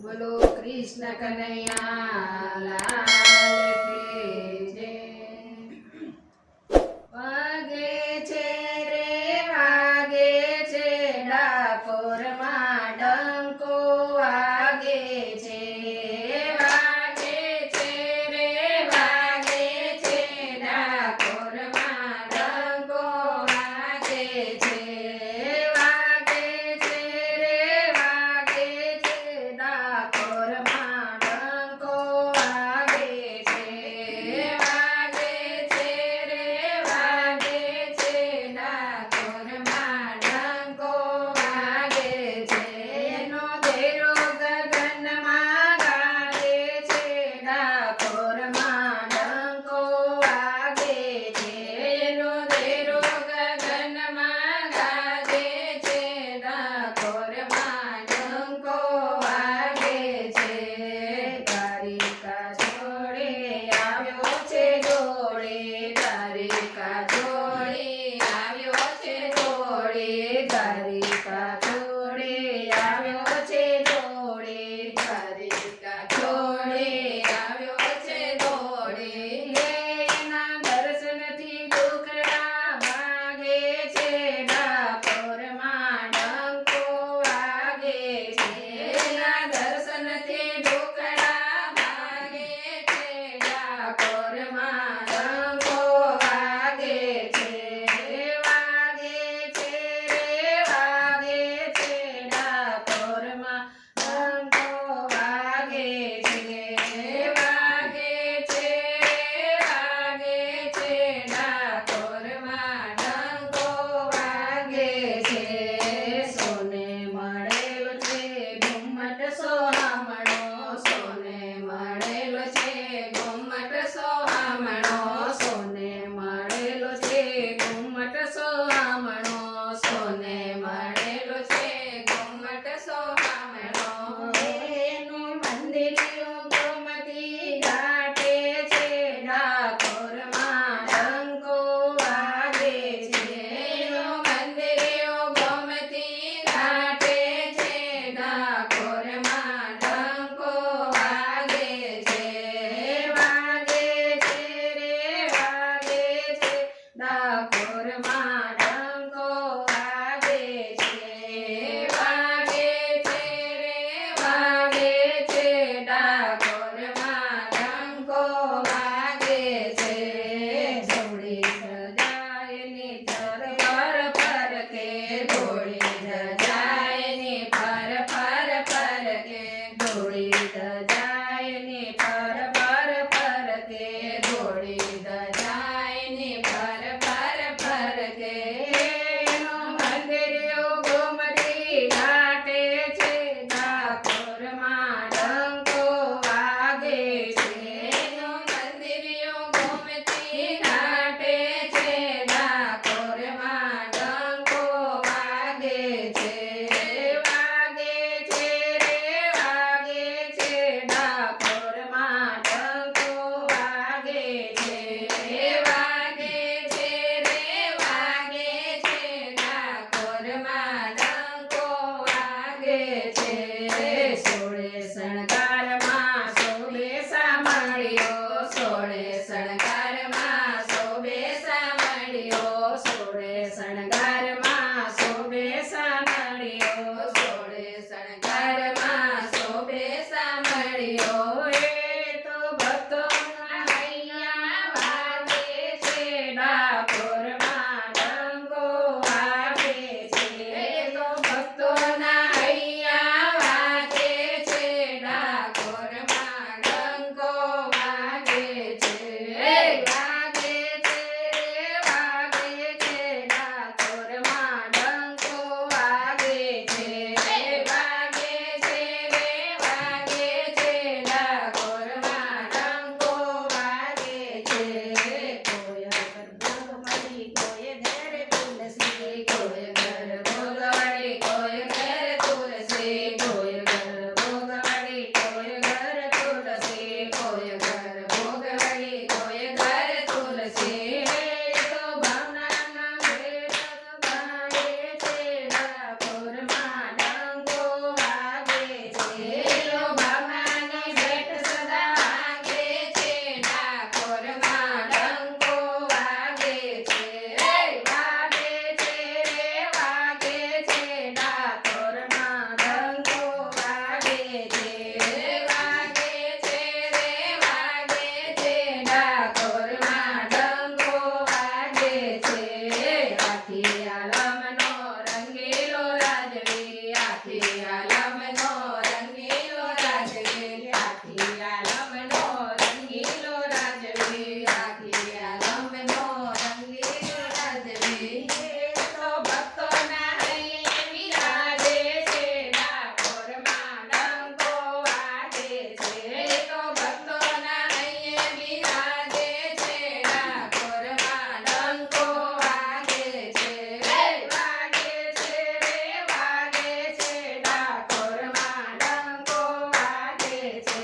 બોલો કૃષ્ણ કનૈયા લાલ કી જય। વાગે છે રે વાગે છે ડાકોરમાં ડંકો વાગે છે। વાગે છે રે વાગે છે ડાકોરમાં ડંકો વાગે છે। વાગે છે રે વાગે છે ડાકોરમાં ડંકો વાગે છે। વાગે છે રે વાગે છે ડાકોરમાં ડંકો વાગે છે। એનો ધેરો ગગનમાં ગાજે છે ડાકોરમાં ડંકો વાગે છે। એનો ધેરો ગગનમાં ગાજે છે ડાકોરમાં ડંકો વાગે છે। દ્વારિકા જોડે આવ્યો છે જોડે દ્વારિકા જોડે આવ્યો છે જોડે દ્વારિકા જોડે આવ્યો છે જોડે દ્વારિકા જોડે આવ્યો છે જોડે। એના દર્શનથી દુખડા ભાગે છે ડાકોરમાં ડંકો વાગે છે। એના દર્શનથી દુખડા ભાગે છે ડાકોરમાં ડંકો વાગે છે। વાગે છે રે વાગે છે ડાકોરમાં ડંકો વાગે છે। વાગે છે રે વાગે છે ડાકોરમાં ડંકો વાગે છે। સોને મળેલો છે ઘુમ્મટ સોહામણો સોને મળેલો છે ઘુમ્મટ સોહામણો સોને મળેલો છે ઘુમ્મટ સોહામણો સોને મળેલો છે ઘુમ્મટ સોહામણો। એનું મંદિરિયું ગોમતી ઘાટે છે ડાકોરમાં ડંકો વાગે છે। એનું મંદિરિયું ગોમતી ઘાટે છે ડાકોરમાં ડંકો વાગે છે। વાગે છે રે વાગે છે ડાકોરમાં ડંકો વાગે છે। વાગે છે રે વાગે છે ડાકોરમાં ડંકો વાગે છે। જોડી સજાયની ધરપર ફરકે ધોળી સજાયની ફર ફર ફરકે ધોળી સજાયની ફર ફર ફરકે ધોળી સજાયની ફર ફર ફરકે। એનો મંદિરિયો ગોમતી ઘાટે છે ડાકોરમાં ડંકો વાગે છે। એનો મંદિરિયો ગોમતી ઘાટે છે ડાકોરમાં ડંકો વાગે છે। વાગે છે રે વાગે છે ડાકોરમાં ડંકો વાગે છે। વાગે છે રે વાગે છે ડાકોરમાં ડંકો વાગે છે। સોળે શણગારમાં શોભે સામળિયો સોળે શણગારમાં શોભે સામળિયો સોળે શણગારમાં શોભે સામળિયો સોળે શણગારમાં શોભે સામળિયો। એ તો ભક્તોના હૈયા વાગે છે ડાકોરમાં ડંકો વાગે છે। એ તો ભક્તોના હૈયા વાગે છે છે